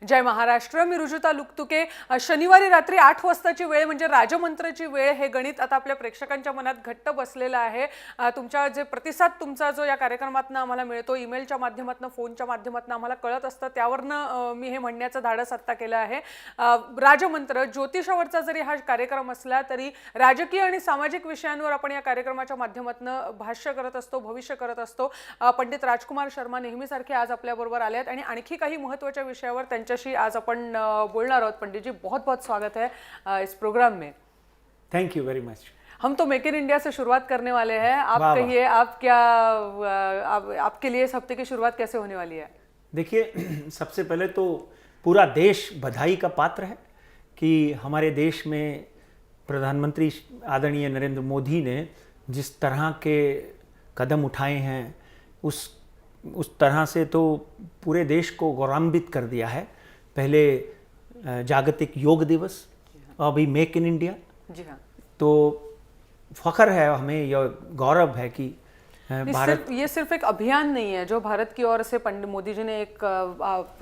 जय महाराष्ट्र. मी रुजुता लुकतुके. शनिवारी रात्री 8 वाजताची वेळ म्हणजे राजमंत्रची वेळ हे गणित आता आपल्या प्रेक्षकांच्या मनात घट्ट बसलेलं आहे. तुमचा जे प्रतिसाद तुमचा जो या कार्यक्रमातनं आम्हाला मिळतो, ईमेलच्या माध्यमातून, फोनच्या माध्यमातून आम्हाला कळत असतं, त्यावरनं मी हे म्हणण्याचं धाडस आत्ता केलं आहे. राजमंत्र ज्योतिषावरचा जरी हा कार्यक्रम असला तरी राजकीय आणि सामाजिक विषयांवर आपण या कार्यक्रमाच्या माध्यमातून भाष्य करत असतो, भविष्य करत असतो. पंडित राजकुमार शर्मा नेहमीसारखे आज आपल्याबरोबर आले आहेत आणि आणखी काही महत्त्वाच्या विषयावर त्यांच्याशी आज अपन बोलना रहो. पंडित जी, बहुत बहुत स्वागत है इस प्रोग्राम में. Thank you very much. हम तो मेक इन इंडिया से शुरुआत करने वाले हैं. आप कहिए, आपके लिए इस हफ्ते की शुरुआत कैसे होने वाली है? देखिए, सबसे पहले तो पूरा देश बधाई का पात्र है कि हमारे देश में प्रधानमंत्री आदरणीय नरेंद्र मोदी ने जिस तरह के कदम उठाए हैं उस तरह से तो पूरे देश को गौरवान्वित कर दिया है. पहले जागतिक योग दिवस, अभी मेक इन इंडिया. जी हाँ. तो फख्र है हमें, यह गौरव है कि भारत ये सिर्फ एक अभियान नहीं है जो भारत की ओर से पंडित मोदी जी ने एक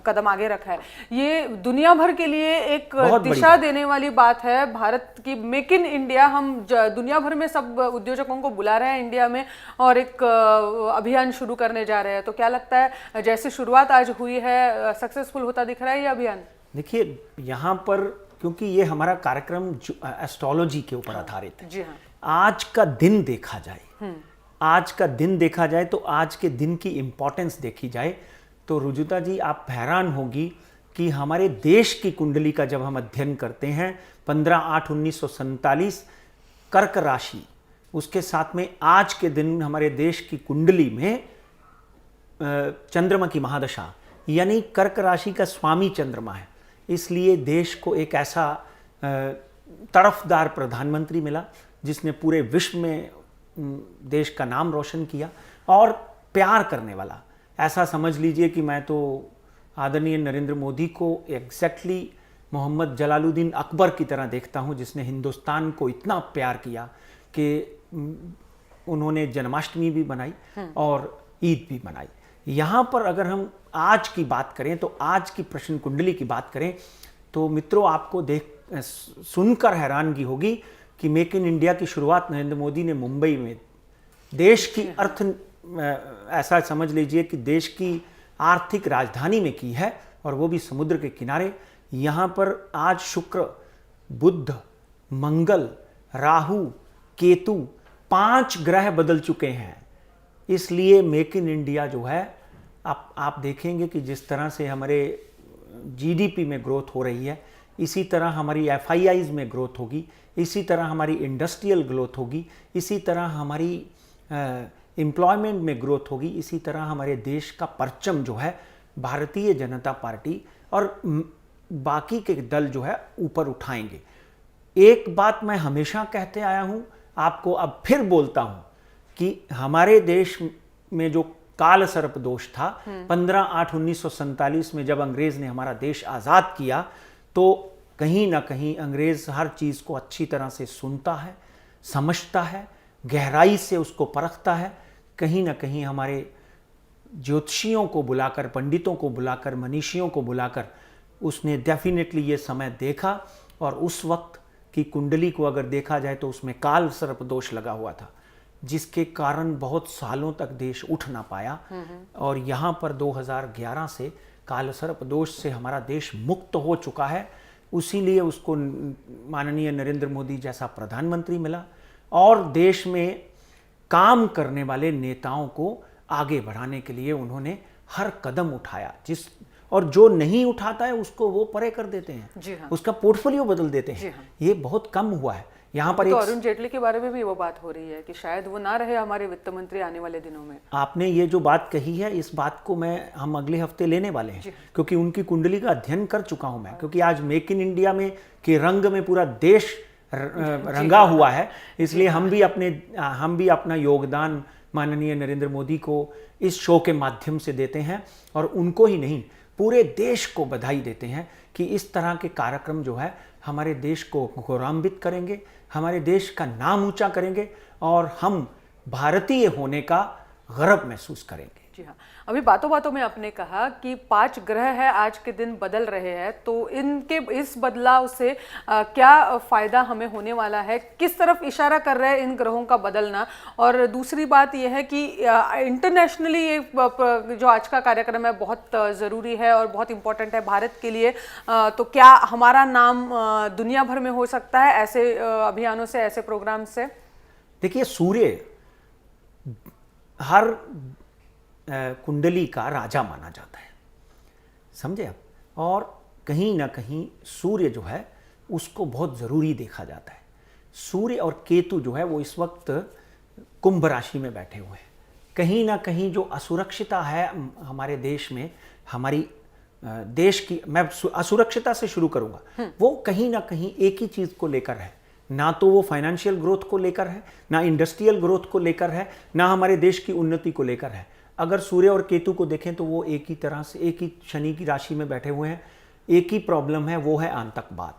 कदम आगे रखा है. ये दुनिया भर के लिए एक दिशा देने वाली बात है. भारत की मेक इन इंडिया, हम दुनिया भर में सब उद्योजकों को बुला रहे हैं इंडिया में और एक अभियान शुरू करने जा रहे हैं. तो क्या लगता है, जैसी शुरुआत आज हुई है, सक्सेसफुल होता दिख रहा है ये अभियान? देखिए, यहाँ पर क्योंकि ये हमारा कार्यक्रम एस्ट्रोलॉजी के ऊपर आधारित है. जी हाँ. आज का दिन देखा जाए, आज का दिन देखा जाए तो आज के दिन की इम्पोर्टेंस देखी जाए तो रुजुता जी, आप हैरान होगी कि हमारे देश की कुंडली का जब हम अध्ययन करते हैं 15/8/1947 कर्क राशि, उसके साथ में आज के दिन हमारे देश की कुंडली में चंद्रमा की महादशा, यानी कर्क राशि का स्वामी चंद्रमा है. इसलिए देश को एक ऐसा तरफदार प्रधानमंत्री मिला जिसने पूरे विश्व में देश का नाम रोशन किया और प्यार करने वाला. ऐसा समझ लीजिए कि मैं तो आदरणीय नरेंद्र मोदी को एग्जैक्टली मोहम्मद जलालुद्दीन अकबर की तरह देखता हूं, जिसने हिंदुस्तान को इतना प्यार किया कि उन्होंने जन्माष्टमी भी बनाई और ईद भी मनाई. यहाँ पर अगर हम आज की बात करें तो आज की प्रश्न कुंडली की बात करें तो मित्रों, आपको सुनकर हैरानगी होगी कि मेक इन इंडिया की शुरुआत नरेंद्र मोदी ने मुंबई में, देश की ऐसा समझ लीजिए कि देश की आर्थिक राजधानी में की है, और वो भी समुद्र के किनारे. यहाँ पर आज शुक्र, बुध, मंगल, राहु, केतु 5 ग्रह बदल चुके हैं. इसलिए मेक इन इंडिया जो है, आप देखेंगे कि जिस तरह से हमारे जीडीपी में ग्रोथ हो रही है, इसी तरह हमारी एफआईआईज में ग्रोथ होगी, इसी तरह हमारी इंडस्ट्रियल ग्रोथ होगी, इसी तरह हमारी एम्प्लॉयमेंट में ग्रोथ होगी, इसी तरह हमारे देश का परचम जो है भारतीय जनता पार्टी और बाकी के दल जो है ऊपर उठाएंगे. एक बात मैं हमेशा कहते आया हूं, आपको अब फिर बोलता हूं कि हमारे देश में जो काल सर्प दोष था 15/8/1947 में जब अंग्रेज ने हमारा देश आज़ाद किया, तो कहीं ना कहीं अंग्रेज हर चीज़ को अच्छी तरह से सुनता है, समझता है, गहराई से उसको परखता है. कहीं ना कहीं हमारे ज्योतिषियों को बुलाकर, पंडितों को बुलाकर, मनीषियों को बुलाकर उसने डेफिनेटली ये समय देखा, और उस वक्त की कुंडली को अगर देखा जाए तो उसमें काल सर्प दोष लगा हुआ था, जिसके कारण बहुत सालों तक देश उठ ना पाया. और यहाँ पर 2011 से काल सर्प दोष से हमारा देश मुक्त हो चुका है. उसीलिए उसको माननीय नरेंद्र मोदी जैसा प्रधानमंत्री मिला और देश में काम करने वाले नेताओं को आगे बढ़ाने के लिए उन्होंने हर कदम उठाया. और जो नहीं उठाता है उसको वो परे कर देते हैं. जी हाँ. उसका पोर्टफोलियो बदल देते हैं. हाँ. ये बहुत कम हुआ है. यहाँ पर तो अरुण जेटली के बारे में भी वो बात हो रही है कि शायद वो ना रहे हमारे वित्त मंत्री आने वाले दिनों में. आपने ये जो बात कही है, इस बात को हम अगले हफ्ते लेने वाले हैं, क्योंकि उनकी कुंडली का अध्ययन कर चुका हूं मैं. क्योंकि आज मेक इन इंडिया में के रंग में पूरा देश रंगा हुआ है, इसलिए हम भी अपना योगदान माननीय नरेंद्र मोदी को इस शो के माध्यम से देते हैं, और उनको ही नहीं पूरे देश को बधाई देते हैं कि इस तरह के कार्यक्रम जो है हमारे देश को गौरवान्वित करेंगे, हमारे देश का नाम ऊंचा करेंगे, और हम भारतीय होने का गर्व महसूस करेंगे. जी हाँ, अभी बातों बातों में आपने कहा कि 5 ग्रह है आज के दिन बदल रहे हैं, तो इनके इस बदलाव से क्या फायदा हमें होने वाला है, किस तरफ इशारा कर रहे हैं इन ग्रहों का बदलना। और दूसरी बात यह है कि इंटरनेशनली ये जो आज का कार्यक्रम है बहुत ज़रूरी है और बहुत इम्पोर्टेंट है भारत के लिए, तो क्या हमारा नाम दुनिया भर में हो सकता है ऐसे अभियानों से, ऐसे प्रोग्राम से? देखिए, सूर्य हर कुंडली का राजा माना जाता है, समझे आप। और कहीं ना कहीं सूर्य जो है उसको बहुत ज़रूरी देखा जाता है। सूर्य और केतु जो है वो इस वक्त कुंभ राशि में बैठे हुए हैं। कहीं ना कहीं जो असुरक्षिता है हमारे देश में, हमारी देश की, मैं असुरक्षिता से शुरू करूंगा, वो कहीं ना कहीं एक ही चीज़ को लेकर है। ना तो वो फाइनेंशियल ग्रोथ को लेकर है, ना इंडस्ट्रियल ग्रोथ को लेकर है, ना हमारे देश की उन्नति को लेकर है। अगर सूर्य और केतु को देखें तो वो एक ही तरह से, एक ही शनि की राशि में बैठे हुए हैं। एक ही प्रॉब्लम है, वो है आतंकवाद।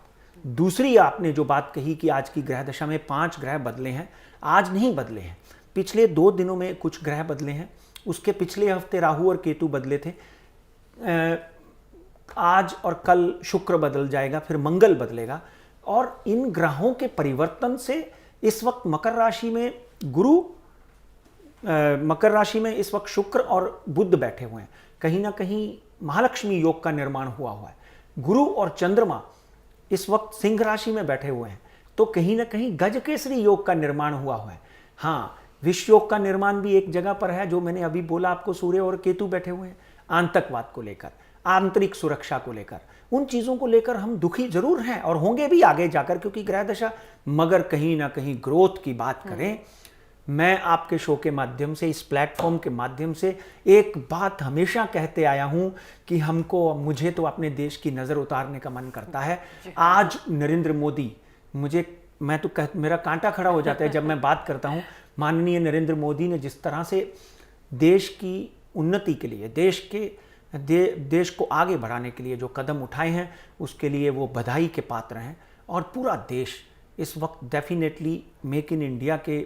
दूसरी, आपने जो बात कही कि आज की ग्रह दशा में 5 ग्रह बदले हैं, आज नहीं बदले हैं, पिछले 2 दिनों में कुछ ग्रह बदले हैं। उसके पिछले हफ्ते राहु और केतु बदले थे। आज और कल शुक्र बदल जाएगा, फिर मंगल बदलेगा। और इन ग्रहों के परिवर्तन से इस वक्त मकर राशि में गुरु, मकर राशि में इस वक्त शुक्र और बुध बैठे हुए हैं। कहीं ना कहीं महालक्ष्मी योग का निर्माण हुआ है। गुरु और चंद्रमा इस वक्त सिंह राशि में बैठे हुए हैं, तो कहीं ना कहीं गजकेसरी योग का निर्माण हुआ है। हाँ, विश्व योग का निर्माण भी एक जगह पर है, जो मैंने अभी बोला आपको, सूर्य और केतु बैठे हुए हैं। आतंकवाद को लेकर, आंतरिक सुरक्षा को लेकर, उन चीज़ों को लेकर हम दुखी जरूर हैं और होंगे भी आगे जाकर, क्योंकि ग्रह दशा। मगर कहीं ना कहीं ग्रोथ की बात करें, मैं आपके शो के माध्यम से, इस प्लेटफॉर्म के माध्यम से एक बात हमेशा कहते आया हूं कि मुझे तो अपने देश की नज़र उतारने का मन करता है। आज नरेंद्र मोदी, मेरा कांटा खड़ा हो जाता है जब मैं बात करता हूं। माननीय नरेंद्र मोदी ने जिस तरह से देश की उन्नति के लिए, देश को आगे बढ़ाने के लिए जो कदम उठाए हैं, उसके लिए वो बधाई के पात्र हैं। और पूरा देश इस वक्त डेफिनेटली मेक इन इंडिया के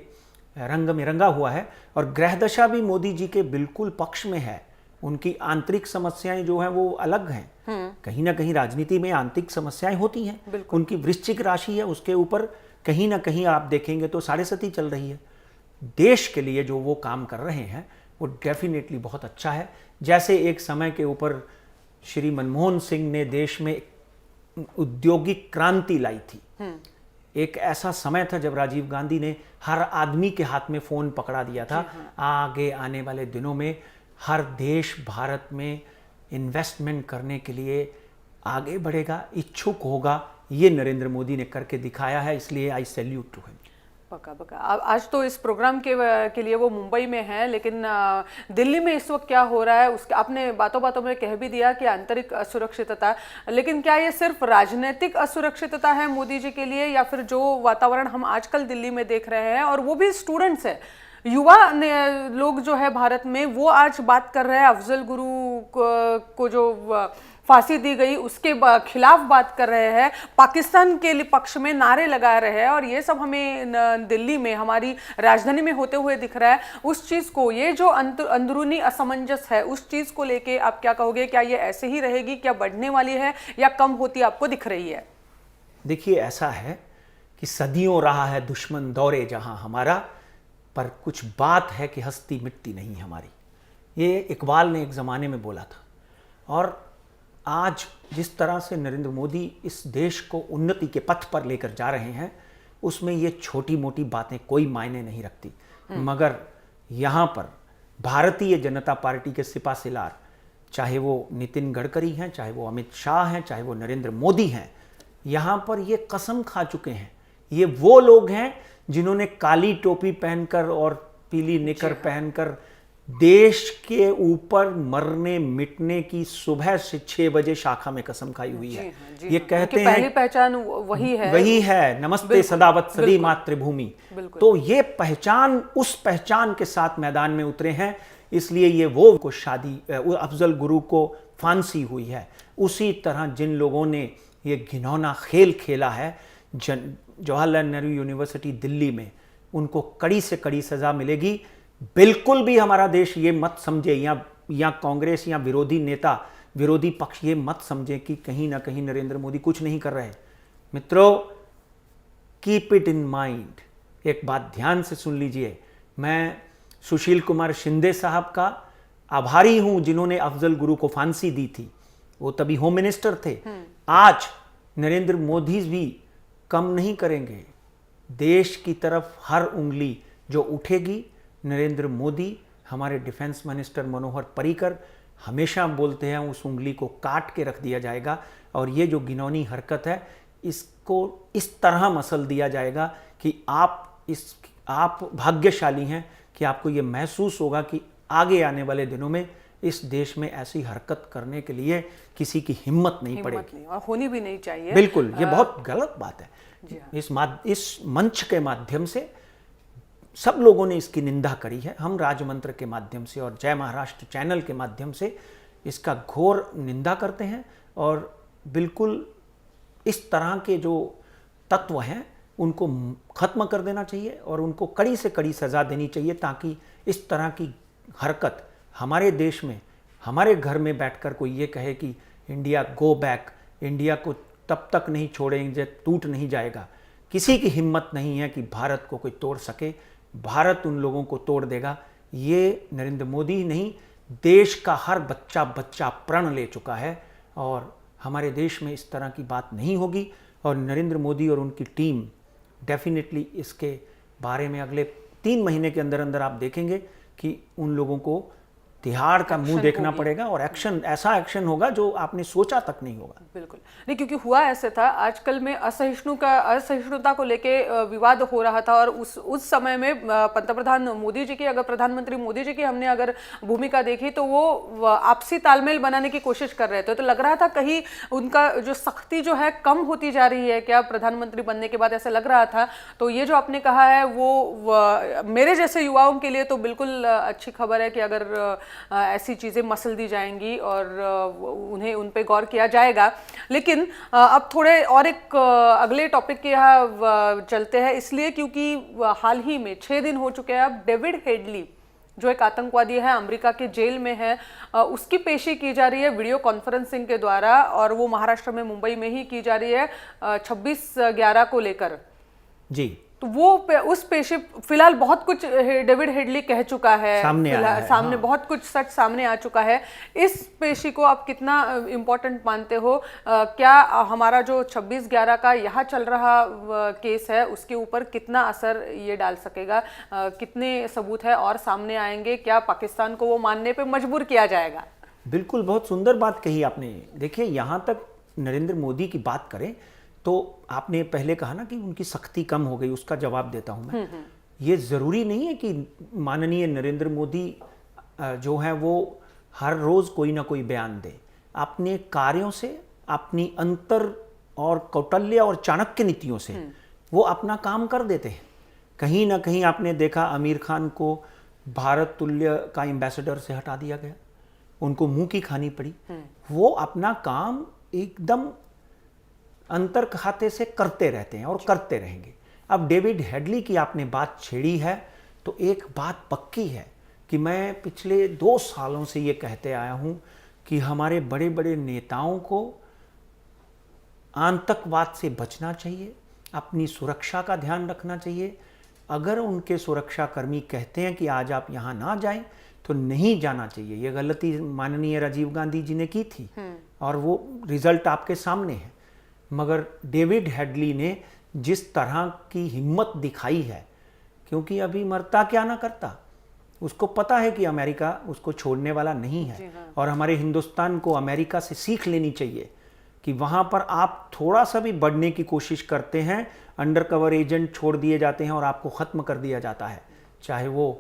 रंग में रंगा हुआ है। और ग्रह दशा भी मोदी जी के बिल्कुल पक्ष में है। उनकी आंतरिक समस्याएं जो हैं वो अलग हैं। कहीं ना कहीं राजनीति में आंतरिक समस्याएं होती हैं। उनकी वृश्चिक राशि है, उसके ऊपर कहीं ना कहीं आप देखेंगे तो 7.5 चल रही है। देश के लिए जो वो काम कर रहे हैं वो डेफिनेटली बहुत अच्छा है। जैसे एक समय के ऊपर श्री मनमोहन सिंह ने देश में औद्योगिक क्रांति लाई थी। एक ऐसा समय था जब राजीव गांधी ने हर आदमी के हाथ में फोन पकड़ा दिया था। आगे आने वाले दिनों में हर देश भारत में इन्वेस्टमेंट करने के लिए आगे बढ़ेगा, इच्छुक होगा। ये नरेंद्र मोदी ने करके दिखाया है, इसलिए आई सैल्यूट टू हिम। पक्का पक्का। आज तो इस प्रोग्राम के लिए वो मुंबई में है, लेकिन दिल्ली में इस वक्त क्या हो रहा है उसके आपने बातों बातों में कह भी दिया कि आंतरिक असुरक्षितता। लेकिन क्या ये सिर्फ राजनीतिक असुरक्षितता है मोदी जी के लिए, या फिर जो वातावरण हम आजकल दिल्ली में देख रहे हैं, और वो भी स्टूडेंट्स है, युवा लोग जो है भारत में, वो आज बात कर रहे हैं अफजल गुरु को जो फांसी दी गई उसके खिलाफ बात कर रहे हैं, पाकिस्तान के लिए पक्ष में नारे लगा रहे हैं, और ये सब हमें दिल्ली में, हमारी राजधानी में होते हुए दिख रहा है। उस चीज़ को, ये जो अंदरूनी असमंजस है, उस चीज़ को लेके आप क्या कहोगे? क्या ये ऐसे ही रहेगी, क्या बढ़ने वाली है, या कम होती आपको दिख रही है? देखिए, ऐसा है कि सदियों रहा है दुश्मन दौरे जहां हमारा, पर कुछ बात है कि हस्ती मिटती नहीं हमारी। ये इकबाल ने एक ज़माने में बोला था। और आज जिस तरह से नरेंद्र मोदी इस देश को उन्नति के पथ पर लेकर जा रहे हैं, उसमें ये छोटी मोटी बातें कोई मायने नहीं रखती। मगर यहाँ पर भारतीय जनता पार्टी के सिपाहिसार, चाहे वो नितिन गडकरी हैं, चाहे वो अमित शाह हैं, चाहे वो नरेंद्र मोदी हैं, यहाँ पर ये कसम खा चुके हैं। ये वो लोग हैं जिन्होंने काली टोपी पहनकर और पीली निकर पहनकर देश के ऊपर मरने मिटने की सुबह से 6 बजे शाखा में कसम खाई हुई है। ये कहते हैं पहली पहचान वही है, नमस्ते सदावत सदी मातृभूमि। तो ये पहचान, उस पहचान के साथ मैदान में उतरे हैं। इसलिए ये वो को अफजल गुरु को फांसी हुई है। उसी तरह जिन लोगों ने ये घिनौना खेल खेला है, जवाहरलाल नेहरू यूनिवर्सिटी दिल्ली में, उनको कड़ी से कड़ी सजा मिलेगी। बिल्कुल भी हमारा देश ये मत समझे, या कांग्रेस या विरोधी नेता, विरोधी पक्ष ये मत समझे कि कहीं ना कहीं नरेंद्र मोदी कुछ नहीं कर रहे। मित्रों, कीप इट इन माइंड, एक बात ध्यान से सुन लीजिए। मैं सुशील कुमार शिंदे साहब का आभारी हूं जिन्होंने अफजल गुरु को फांसी दी थी, वो तभी होम मिनिस्टर थे। आज नरेंद्र मोदी भी कम नहीं करेंगे। देश की तरफ हर उंगली जो उठेगी, नरेंद्र मोदी, हमारे डिफेंस मिनिस्टर मनोहर पर्रिकर हमेशा बोलते हैं उस उंगली को काट के रख दिया जाएगा। और ये जो घिनौनी हरकत है, इसको इस तरह मसल दिया जाएगा कि आप भाग्यशाली हैं कि आपको ये महसूस होगा कि आगे आने वाले दिनों में इस देश में ऐसी हरकत करने के लिए किसी की हिम्मत नहीं पड़ेगी, और होनी भी नहीं चाहिए। बिल्कुल, ये बहुत गलत बात है। जी हाँ। इस मंच के माध्यम से सब लोगों ने इसकी निंदा करी है। हम राजमंत्र के माध्यम से और जय महाराष्ट्र चैनल के माध्यम से इसका घोर निंदा करते हैं, और बिल्कुल इस तरह के जो तत्व हैं उनको खत्म कर देना चाहिए और उनको कड़ी से कड़ी सजा देनी चाहिए, ताकि इस तरह की हरकत हमारे देश में, हमारे घर में बैठकर कोई ये कहे कि इंडिया गो बैक, इंडिया को तब तक नहीं छोड़ेंगे, टूट नहीं जाएगा। किसी की हिम्मत नहीं है कि भारत को कोई तोड़ सके। भारत उन लोगों को तोड़ देगा। ये नरेंद्र मोदी ही नहीं, देश का हर बच्चा बच्चा प्रण ले चुका है, और हमारे देश में इस तरह की बात नहीं होगी। और नरेंद्र मोदी और उनकी टीम डेफिनेटली इसके बारे में अगले 3 महीने के अंदर अंदर आप देखेंगे कि उन लोगों को तिहाड़ का मुंह देखना पड़ेगा, और ऐसा एक्शन होगा जो आपने सोचा तक नहीं होगा। बिल्कुल नहीं, क्योंकि हुआ ऐसे था, आजकल में असहिष्णुता को लेके विवाद हो रहा था, और उस समय में पंतप्रधान मोदी जी की, अगर प्रधानमंत्री मोदी जी की हमने अगर भूमिका देखी तो वो आपसी तालमेल बनाने की कोशिश कर रहे थे। तो लग रहा था कहीं उनका जो सख्ती जो है कम होती जा रही है क्या प्रधानमंत्री बनने के बाद, ऐसा लग रहा था। तो ये जो आपने कहा है वो मेरे जैसे युवाओं के लिए तो बिल्कुल अच्छी खबर है कि अगर ऐसी चीज़ें मसल दी जाएंगी और उन्हें उन पे गौर किया जाएगा। लेकिन अब थोड़े और एक अगले टॉपिक के यहाँ चलते हैं, इसलिए क्योंकि हाल ही में 6 दिन हो चुके हैं अब डेविड हेडली जो एक आतंकवादी है, अमेरिका के जेल में है, उसकी पेशी की जा रही है वीडियो कॉन्फ्रेंसिंग के द्वारा, और वो महाराष्ट्र में मुंबई में ही की जा रही है 26/11 को लेकर। जी, तो वो उस पेशी, फिलहाल बहुत कुछ डेविड हेडली कह चुका है, सामने हाँ। बहुत कुछ सच सामने आ चुका है। इस पेशी को आप कितना इम्पोर्टेंट मानते हो? क्या हमारा जो 26/11 का यहाँ चल रहा केस है उसके ऊपर कितना असर ये डाल सकेगा? कितने सबूत है और सामने आएंगे? क्या पाकिस्तान को वो मानने पे मजबूर किया जाएगा? बिल्कुल, बहुत सुंदर बात कही आपने। देखिए, यहाँ तक नरेंद्र मोदी की बात करें तो आपने पहले कहा ना कि उनकी सख्ती कम हो गई, उसका जवाब देता हूं मैं। ये ज़रूरी नहीं है कि माननीय नरेंद्र मोदी जो है वो हर रोज़ कोई ना कोई बयान दे। अपने कार्यों से, अपनी अंतर और कौटल्य और चाणक्य नीतियों से वो अपना काम कर देते हैं। कहीं ना कहीं आपने देखा आमिर खान को भारत तुल्य का एम्बेसडर से हटा दिया गया, उनको मुंह की खानी पड़ी। वो अपना काम एकदम अंतर खाते से करते रहते हैं और करते रहेंगे। अब डेविड हेडली की आपने बात छेड़ी है, तो एक बात पक्की है कि मैं पिछले 2 सालों से ये कहते आया हूं कि हमारे बड़े बड़े नेताओं को आतंकवाद से बचना चाहिए, अपनी सुरक्षा का ध्यान रखना चाहिए। अगर उनके सुरक्षाकर्मी कहते हैं कि आज आप यहाँ ना जाएं, तो नहीं जाना चाहिए। ये गलती माननीय राजीव गांधी जी ने की थी और वो रिजल्ट आपके सामने है। मगर डेविड हेडली ने जिस तरह की हिम्मत दिखाई है, क्योंकि अभी मरता क्या ना करता, उसको पता है कि अमेरिका उसको छोड़ने वाला नहीं है। और हमारे हिंदुस्तान को अमेरिका से सीख लेनी चाहिए कि वहाँ पर आप थोड़ा सा भी बढ़ने की कोशिश करते हैं, अंडर कवर एजेंट छोड़ दिए जाते हैं और आपको ख़त्म कर दिया जाता है। चाहे वो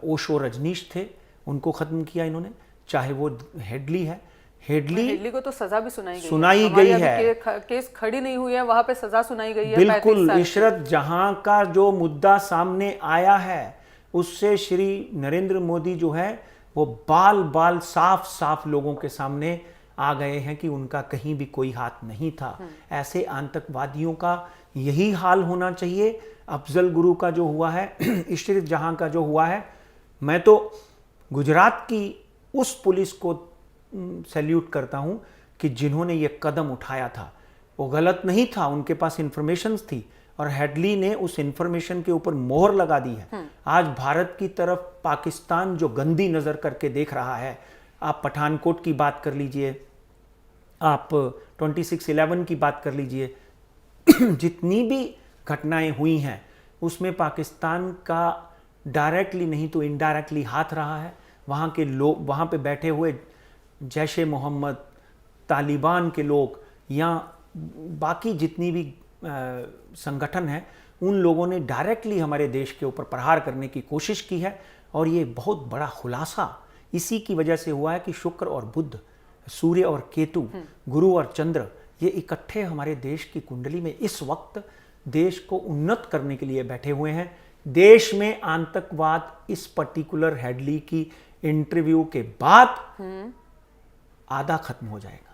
ओशो रजनीश थे, उनको ख़त्म किया इन्होंने, चाहे वो हेडली है। हेडली को तो सजा भी सुनाई गई है। केस खड़ी नहीं हुई है, वहां पे सजा सुनाई गई है। बिल्कुल, इशरत जहां का जो मुद्दा सामने आया है उससे श्री नरेंद्र मोदी जो है वो बाल बाल साफ साफ लोगों के सामने आ गए हैं कि उनका कहीं भी कोई हाथ नहीं था। ऐसे आतंकवादियों का यही हाल होना चाहिए। अफजल गुरु का जो हुआ है, इशरत जहां का जो हुआ है, मैं तो गुजरात की उस पुलिस को सैल्यूट करता हूं कि जिन्होंने ये कदम उठाया था। वो गलत नहीं था, उनके पास इंफॉर्मेशंस थी और हेडली ने उस इंफॉर्मेशन के ऊपर मोहर लगा दी है। आज भारत की तरफ पाकिस्तान जो गंदी नजर करके देख रहा है, आप पठानकोट की बात कर लीजिए, आप 26/11 की बात कर लीजिए, जितनी भी घटनाएं हुई हैं उसमें पाकिस्तान का डायरेक्टली नहीं तो इनडायरेक्टली हाथ रहा है। वहाँ के लोग, वहाँ पे बैठे हुए जैश ए मोहम्मद, तालिबान के लोग या बाकी जितनी भी संगठन है, उन लोगों ने डायरेक्टली हमारे देश के ऊपर प्रहार करने की कोशिश की है। और ये बहुत बड़ा खुलासा इसी की वजह से हुआ है कि शुक्र और बुध, सूर्य और केतु, गुरु और चंद्र, ये इकट्ठे हमारे देश की कुंडली में इस वक्त देश को उन्नत करने के लिए बैठे हुए हैं। देश में आतंकवाद इस पर्टिकुलर हेडली की इंटरव्यू के बाद आधा खत्म हो जाएगा।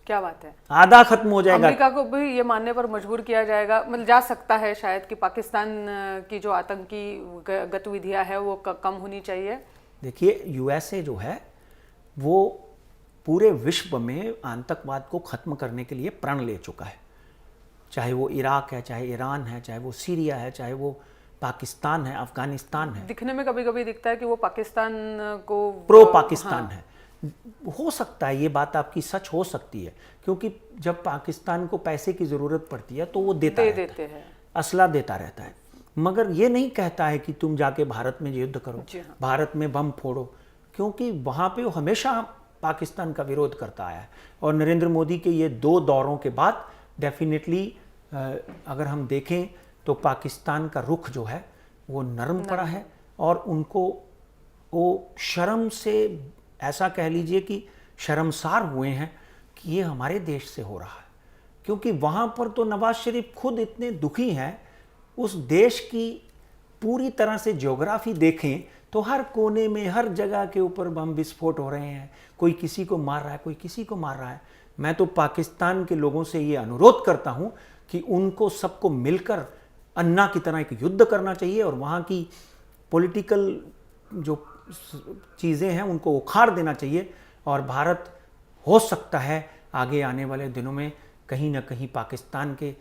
क्या बात है, आधा खत्म हो जाएगा। अमेरिका को भी ये मानने पर मजबूर किया जाएगा, मतलब जा सकता है शायद कि पाकिस्तान की जो आतंकी गतिविधियां है वो कम होनी चाहिए। देखिए, यूएसए जो है वो पूरे विश्व में आतंकवाद को खत्म करने के लिए प्रण ले चुका है। चाहे वो इराक है, चाहे ईरान है, चाहे वो सीरिया है, चाहे वो पाकिस्तान है, अफगानिस्तान है। दिखने में कभी कभी दिखता है कि वो पाकिस्तान को प्रो पाकिस्तान है। हो सकता है, ये बात आपकी सच हो सकती है, क्योंकि जब पाकिस्तान को पैसे की जरूरत पड़ती है तो वो देते हैं, असला देता रहता है, मगर ये नहीं कहता है कि तुम जाके भारत में युद्ध करो, भारत में बम फोड़ो, क्योंकि वहां पे वो हमेशा पाकिस्तान का विरोध करता आया है। और नरेंद्र मोदी के ये 2 दौरों के बाद डेफिनेटली अगर हम देखें तो पाकिस्तान का रुख जो है वो नरम पड़ा है और उनको वो शर्म से, ऐसा कह लीजिए कि शर्मसार हुए हैं कि ये हमारे देश से हो रहा है। क्योंकि वहाँ पर तो नवाज शरीफ खुद इतने दुखी हैं, उस देश की पूरी तरह से ज्योग्राफी देखें तो हर कोने में, हर जगह के ऊपर बम विस्फोट हो रहे हैं, कोई किसी को मार रहा है, कोई किसी को मार रहा है। मैं तो पाकिस्तान के लोगों से ये अनुरोध करता हूँ कि उनको सबको मिलकर अन्ना की तरह एक युद्ध करना चाहिए और वहाँ की पॉलिटिकल जो चीज़ें हैं उनको उखाड़ देना चाहिए। और भारत हो सकता है आगे आने वाले दिनों में कहीं ना कहीं पाकिस्तान के,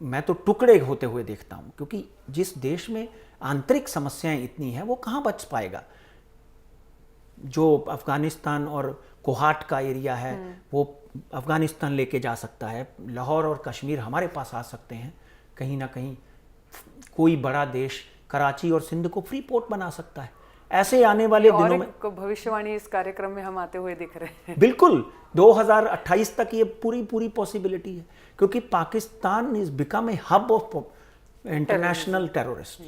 मैं तो टुकड़े होते हुए देखता हूँ, क्योंकि जिस देश में आंतरिक समस्याएं इतनी हैं वो कहाँ बच पाएगा। जो अफगानिस्तान और कोहाट का एरिया है वो अफगानिस्तान लेके जा सकता है, लाहौर और कश्मीर हमारे पास आ सकते हैं, कहीं ना कहीं कोई बड़ा देश कराची और सिंध को फ्री पोर्ट बना सकता है। ऐसे आने वाले दिनों में भविष्यवाणी इस कार्यक्रम में हम आते हुए दिख रहे हैं। बिल्कुल 2028 तक ये पूरी पॉसिबिलिटी है, क्योंकि Pakistan is become a hub of international terrorist.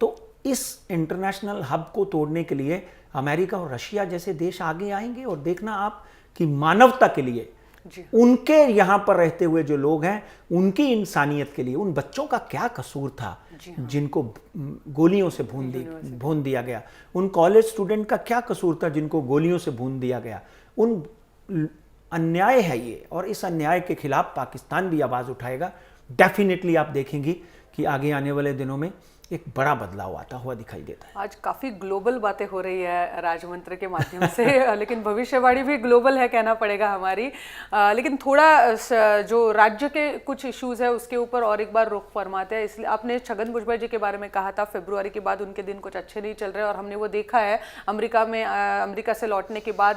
तो इस इंटरनेशनल हब को तोड़ने के लिए अमेरिका और रशिया जैसे देश आगे आएंगे। और देखना आप कि मानवता के लिए, उनके यहाँ पर रहते हुए जो लोग हैं उनकी इंसानियत के लिए, उन बच्चों का क्या कसूर था जिनको गोलियों से भून दिया गया, उन कॉलेज स्टूडेंट का क्या कसूर था जिनको गोलियों से भून दिया गया। उन अन्याय है ये, और इस अन्याय के खिलाफ पाकिस्तान भी आवाज उठाएगा। डेफिनेटली आप देखेंगे कि आगे आने वाले दिनों में एक बड़ा बदलाव आता हुआ दिखाई देता है। आज काफ़ी ग्लोबल बातें हो रही है राजमंत्र के माध्यम से लेकिन भविष्यवाणी भी ग्लोबल है कहना पड़ेगा हमारी। लेकिन थोड़ा जो राज्य के कुछ इश्यूज है उसके ऊपर और एक बार रुख फरमाते हैं। इसलिए आपने छगन भुजबल जी के बारे में कहा था, फरवरी के बाद उनके दिन कुछ अच्छे नहीं चल रहे और हमने वो देखा है। अमेरिका से लौटने के बाद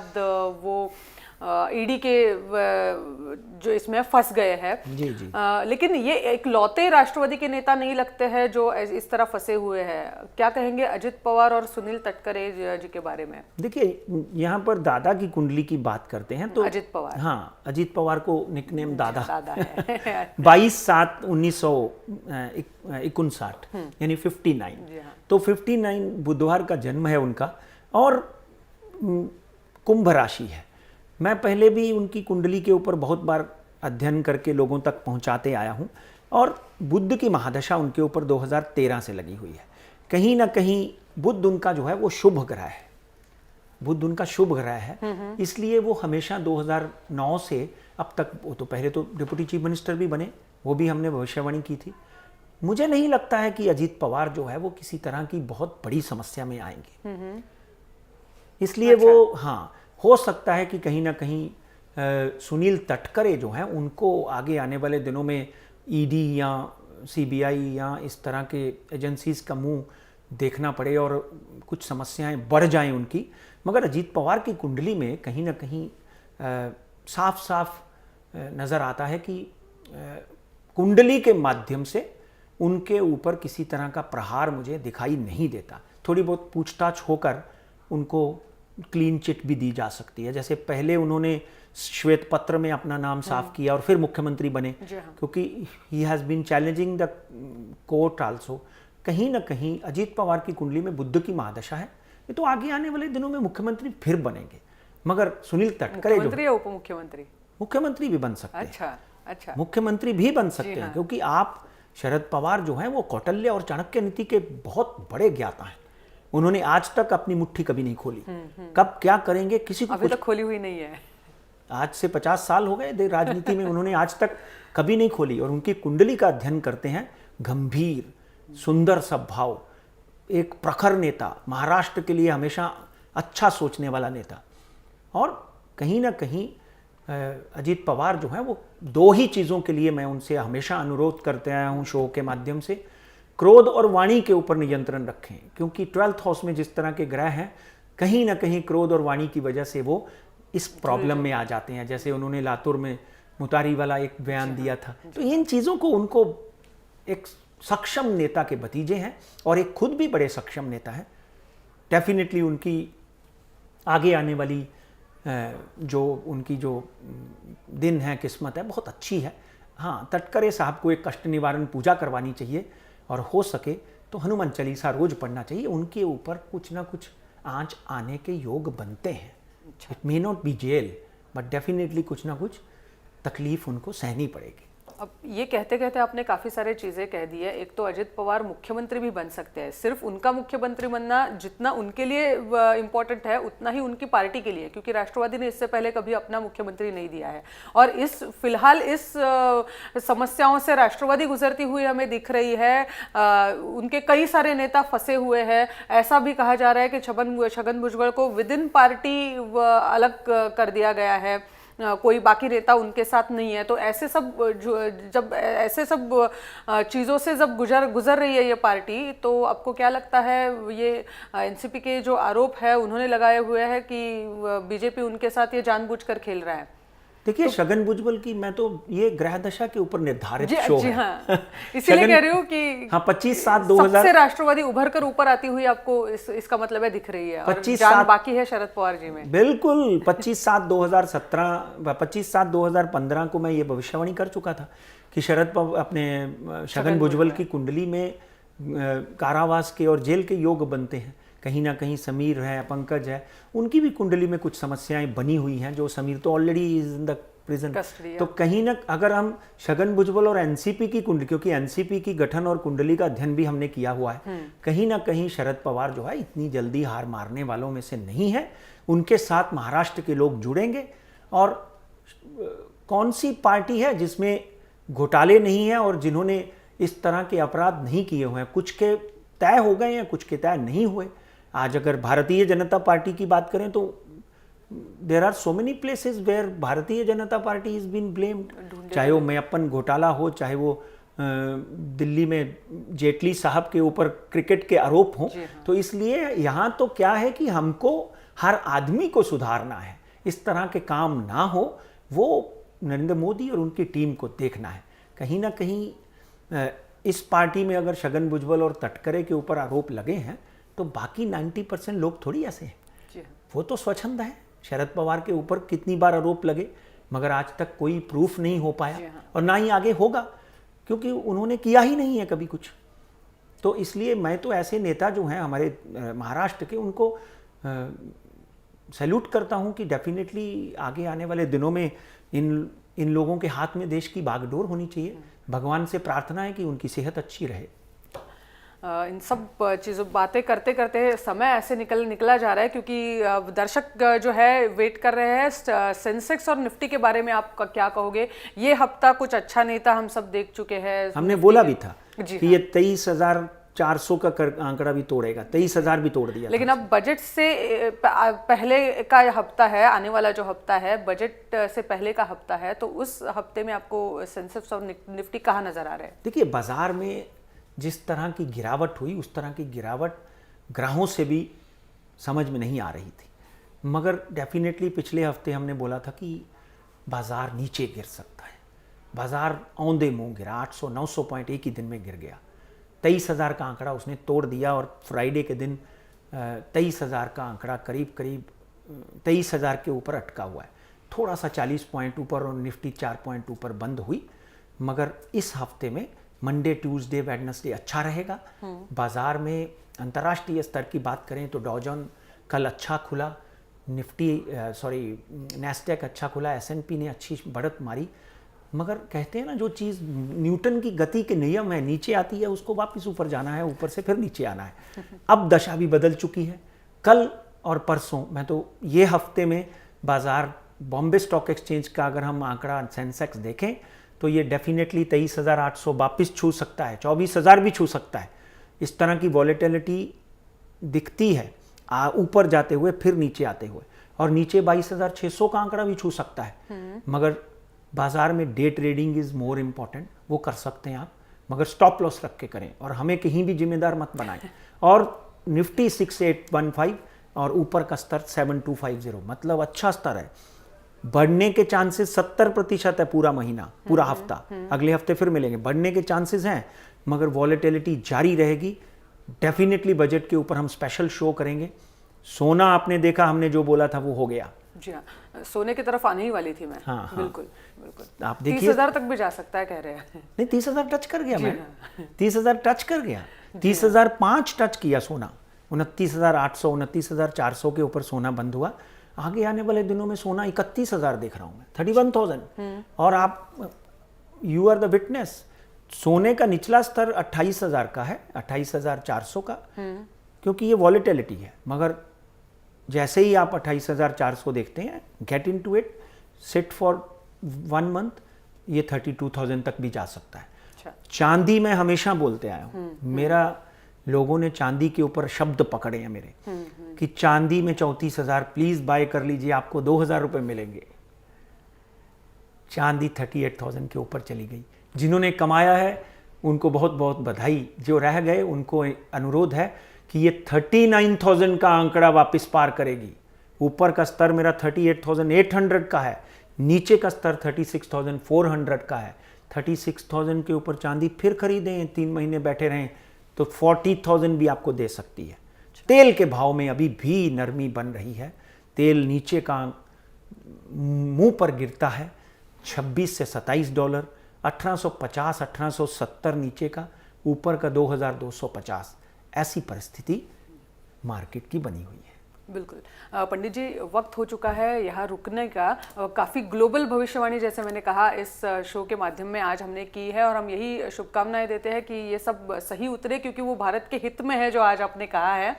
वो ईडी के जो इसमें फंस गए हैं। जी जी। लेकिन ये एक लौते राष्ट्रवादी के नेता नहीं लगते हैं जो इस तरह फंसे हुए हैं। क्या कहेंगे अजित पवार और सुनील तटकरे जी के बारे में? देखिए, यहाँ पर दादा की कुंडली की बात करते हैं तो अजित पवार, हाँ, अजित पवार को निकनेम दादा है 22/7/1959 यानी 59। तो 59 बुधवार का जन्म है उनका और कुंभ राशि है। मैं पहले भी उनकी कुंडली के ऊपर बहुत बार अध्ययन करके लोगों तक पहुंचाते आया हूं और बुध की महादशा उनके ऊपर 2013 से लगी हुई है। कहीं ना कहीं बुध उनका जो है वो शुभ ग्रह है, बुध उनका शुभ ग्रह है, इसलिए वो हमेशा 2009 से अब तक, वो तो पहले तो डिप्टी चीफ मिनिस्टर भी बने, वो भी हमने भविष्यवाणी की थी, मुझे नहीं लगता है कि अजीत पवार जो है वो किसी तरह की बहुत बड़ी समस्या में आएंगे। इसलिए अच्छा। वो, हाँ, हो सकता है कि कहीं ना कहीं सुनील तटकरे जो हैं उनको आगे आने वाले दिनों में ईडी या सीबीआई या इस तरह के एजेंसीज का मुंह देखना पड़े और कुछ समस्याएं बढ़ जाएं उनकी। मगर अजीत पवार की कुंडली में कहीं ना कहीं साफ साफ नज़र आता है कि कुंडली के माध्यम से उनके ऊपर किसी तरह का प्रहार मुझे दिखाई नहीं देता। थोड़ी बहुत पूछताछ होकर उनको क्लीन चिट भी दी जा सकती है, जैसे पहले उन्होंने श्वेत पत्र में अपना नाम साफ किया और फिर मुख्यमंत्री बने, क्योंकि he has been challenging the court also. कहीं ना कहीं अजीत पवार की कुंडली में बुद्ध की महादशा है, ये तो आगे आने वाले दिनों में मुख्यमंत्री फिर बनेंगे। मगर सुनील तटकरे जो मुख्यमंत्री या उपमुख्यमंत्री? मुख्यमंत्री भी बन सकते हैं। अच्छा अच्छा। मुख्यमंत्री भी बन सकते हैं, क्योंकि आप शरद पवार जो हैं वो कौटिल्य और चाणक्य नीति के बहुत बड़े ज्ञाता हैं। उन्होंने आज तक अपनी मुट्ठी कभी नहीं खोली, कब क्या करेंगे किसी को अभी तक खोली हुई नहीं है। आज से 50 साल हो गए राजनीति में, उन्होंने आज तक कभी नहीं खोली। और उनकी कुंडली का अध्ययन करते हैं, गंभीर, सुंदर स्वभाव, एक प्रखर नेता, महाराष्ट्र के लिए हमेशा अच्छा सोचने वाला नेता। और कहीं ना कहीं अजीत पवार जो है वो दो ही चीज़ों के लिए मैं उनसे हमेशा अनुरोध करते आया हूँ शो के माध्यम से, क्रोध और वाणी के ऊपर नियंत्रण रखें, क्योंकि 12th हाउस में जिस तरह के ग्रह हैं कहीं ना कहीं क्रोध और वाणी की वजह से वो इस प्रॉब्लम में आ जाते हैं। जैसे उन्होंने लातूर में मुतारी वाला एक बयान दिया था। तो इन चीज़ों को, उनको एक सक्षम नेता के भतीजे हैं और एक खुद भी बड़े सक्षम नेता हैं। डेफिनेटली उनकी आगे आने वाली जो उनकी जो दिन है, किस्मत है, बहुत अच्छी है। हाँ, तटकरे साहब को एक कष्ट निवारण पूजा करवानी चाहिए और हो सके तो हनुमान चालीसा रोज पढ़ना चाहिए। उनके ऊपर कुछ ना कुछ आंच आने के योग बनते हैं। It may not be jail, but definitely कुछ ना कुछ तकलीफ उनको सहनी पड़ेगी। अब ये कहते कहते आपने काफ़ी सारे चीज़ें कह दी है। एक तो अजित पवार मुख्यमंत्री भी बन सकते हैं। सिर्फ उनका मुख्यमंत्री बनना जितना उनके लिए इम्पोर्टेंट है उतना ही उनकी पार्टी के लिए, क्योंकि राष्ट्रवादी ने इससे पहले कभी अपना मुख्यमंत्री नहीं दिया है। और फिलहाल इस समस्याओं से राष्ट्रवादी गुजरती हुई हमें दिख रही है। उनके कई सारे नेता फंसे हुए हैं। ऐसा भी कहा जा रहा है कि छगन भुजबल को विद इन पार्टी अलग कर दिया गया है, कोई बाकी नेता उनके साथ नहीं है। तो ऐसे सब जब ऐसे सब चीज़ों से जब गुजर रही है ये पार्टी, तो आपको क्या लगता है ये एनसीपी के जो आरोप है उन्होंने लगाए हुए हैं कि बीजेपी उनके साथ ये जानबूझकर खेल रहा है? देखिए, छगन भुजबल की मैं तो ये ग्रह दशा के ऊपर निर्धारित शो है। हाँ, इसीलिए कह रही हूँ कि हाँ, 25/7/2000 सबसे राष्ट्रवादी उभर कर ऊपर आती हुई आपको इसका मतलब है दिख रही है, और जान बाकी है शरद पवार जी में। बिल्कुल। 25/7/2017 25/7/2015 को मैं ये भविष्यवाणी कर चुका था कि अपने छगन भुजबल की कुंडली में कारावास के और जेल के योग बनते हैं। कहीं ना कहीं समीर है, पंकज है, उनकी भी कुंडली में कुछ समस्याएं बनी हुई हैं। जो समीर तो already is in the prison. तो कहीं ना, अगर हम छगन भुजबल और एनसीपी की कुंडली, क्योंकि एनसीपी की गठन और कुंडली का अध्ययन भी हमने किया हुआ है, कहीं ना कहीं शरद पवार जो है इतनी जल्दी हार मारने वालों में से नहीं है। उनके साथ महाराष्ट्र के लोग जुड़ेंगे। और कौन सी पार्टी है जिसमें घोटाले नहीं है और जिन्होंने इस तरह के अपराध नहीं किए हुए हैं? कुछ के तय हो गए हैं, कुछ के तय नहीं हुए। आज अगर भारतीय जनता पार्टी की बात करें तो there are so many places where Bharatiya Janata party is been blamed, चाहे वो मैप्पन घोटाला हो, चाहे वो दिल्ली में जेटली साहब के ऊपर क्रिकेट के आरोप हों। तो इसलिए यहाँ तो क्या है कि हमको हर आदमी को सुधारना है, इस तरह के काम ना हो, वो नरेंद्र मोदी और उनकी टीम को देखना है। कहीं ना कहीं इस पार्टी में अगर छगन भुजबल और तटकरे के ऊपर आरोप लगे हैं तो बाकी 90% लोग थोड़ी ऐसे हैं। वो तो स्वच्छंद है। शरद पवार के ऊपर कितनी बार आरोप लगे, मगर आज तक कोई प्रूफ नहीं हो पाया और ना ही आगे होगा, क्योंकि उन्होंने किया ही नहीं है कभी कुछ। तो इसलिए मैं तो ऐसे नेता जो हैं हमारे महाराष्ट्र के, उनको सैल्यूट करता हूं कि डेफिनेटली आगे आने वाले दिनों में इन लोगों के हाथ में देश की बागडोर होनी चाहिए। भगवान से प्रार्थना है कि उनकी सेहत अच्छी रहे। इन सब चीज़ों बातें करते करते समय ऐसे निकला जा रहा है, क्योंकि दर्शक जो है वेट कर रहे हैं। सेंसेक्स और निफ्टी के बारे में आप क्या कहोगे? ये हफ्ता कुछ अच्छा नहीं था, हम सब देख चुके हैं। हमने बोला भी था जी कि ये 23,400 का आंकड़ा भी तोड़ेगा, 23,000 भी तोड़ दिया। लेकिन अब बजट से पहले का हफ्ता है, आने वाला जो हफ्ता है बजट से पहले का हफ्ता है, तो उस हफ्ते में आपको सेंसेक्स और निफ्टी कहाँ नजर आ रहे हैं? देखिए, बाजार में जिस तरह की गिरावट हुई उस तरह की गिरावट ग्राहों से भी समझ में नहीं आ रही थी, मगर डेफिनेटली पिछले हफ्ते हमने बोला था कि बाजार नीचे गिर सकता है। बाजार औंधे मुंह गिरा, 800-900 पॉइंट एक ही दिन में गिर गया। 23,000 का आंकड़ा उसने तोड़ दिया और फ्राइडे के दिन 23,000 का आंकड़ा करीब 23,000 के ऊपर अटका हुआ है। थोड़ा सा 40 पॉइंट ऊपर और निफ्टी 4 पॉइंट ऊपर बंद हुई, मगर इस हफ्ते में मंडे, ट्यूसडे, वेडनेसडे अच्छा रहेगा। बाजार में अंतर्राष्ट्रीय स्तर की बात करें तो डॉ जोन्स कल अच्छा खुला, नैस्डैक अच्छा खुला, S&P ने अच्छी बढ़त मारी, मगर कहते हैं ना, जो चीज़ न्यूटन की गति के नियम है, नीचे आती है उसको वापस ऊपर जाना है, ऊपर से फिर नीचे आना है। अब दशा भी बदल चुकी है। कल और परसों मैं तो ये हफ्ते में बाजार बॉम्बे स्टॉक एक्सचेंज का अगर हम आंकड़ा सेंसेक्स देखें तो ये डेफिनेटली 23,800 वापस छू सकता है, 24,000 भी छू सकता है। इस तरह की वॉलेटिलिटी दिखती है ऊपर जाते हुए फिर नीचे आते हुए, और नीचे 22,600 का आंकड़ा भी छू सकता है। मगर बाजार में day trading is more important, वो कर सकते हैं आप, मगर स्टॉप लॉस रख के करें और हमें कहीं भी जिम्मेदार मत बनाएं। और निफ्टी 6815 और ऊपर का स्तर 7250, मतलब अच्छा स्तर है। बढ़ने के चांसेस 70% है पूरा महीना, पूरा हफ्ता। अगले हफ्ते फिर मिलेंगे, बढ़ने के चांसेस हैं, मगर वॉलेटिलिटी जारी रहेगी। डेफिनेटली बजट के ऊपर हम स्पेशल शो करेंगे। सोना आपने देखा, हमने जो बोला था वो हो गया। जी हाँ, सोने की तरफ आने ही वाली थी मैं। हाँ, बिल्कुल बिल्कुल। आप देखिए 30,000 तक भी जा सकता है कह रहे हैं। नहीं, 30,000 टच कर गया मैं। 30,000 टच कर गया, 30,005 टच किया सोना। 29,800, 29,400 के ऊपर सोना बंद हुआ। आगे आने वाले दिनों में सोना 31,000 देख रहा हूं मैं, 31,000। और आप यू आर द विटनेस, सोने का निचला स्तर 28,000 का है, 28,400 का, क्योंकि ये वॉलेटिलिटी है। मगर जैसे ही आप 28,400 देखते हैं, get into it, sit for 1 month, ये 32,000 तक भी जा सकता है। अच्छा। चांदी मैं हमेशा बोलते आया हूँ, मेरा लोगों ने चांदी के ऊपर शब्द पकड़े हैं मेरे कि चांदी में 34,000 प्लीज बाय कर लीजिए, आपको 2,000 रुपये मिलेंगे। चांदी 38,000 के ऊपर चली गई। जिन्होंने कमाया है उनको बहुत बहुत बधाई, जो रह गए उनको अनुरोध है कि ये 39,000 का आंकड़ा वापस पार करेगी। ऊपर का स्तर मेरा 38,800 का है, नीचे का स्तर 36,400 का है। 36,000 के ऊपर चांदी फिर खरीदें, 3 महीने बैठे रहें तो 40,000 भी आपको दे सकती है। तेल के भाव में अभी भी नरमी बन रही है। तेल नीचे का मुंह पर गिरता है, 26 से $27, 1850, 1870 नीचे का, ऊपर का 2,250। ऐसी परिस्थिति मार्केट की बनी हुई है। बिल्कुल पंडित जी, वक्त हो चुका है यहाँ रुकने का। काफ़ी ग्लोबल भविष्यवाणी, जैसे मैंने कहा, इस शो के माध्यम में आज हमने की है, और हम यही शुभकामनाएं देते हैं कि ये सब सही उतरे, क्योंकि वो भारत के हित में है जो आज आपने कहा है।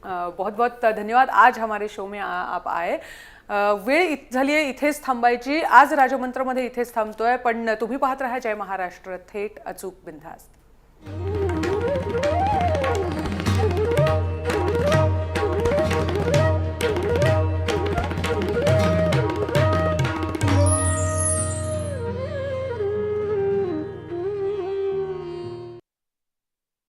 बहुत बहुत धन्यवाद, आज हमारे शो में आप आए। वेळ झाली आहे इथेच थांबायची। आज राजमंत्रमध्ये इथेच थांबतोय, पण तुम्ही पाहत राहा जय महाराष्ट्र, थेट अचूक बिनधास्त।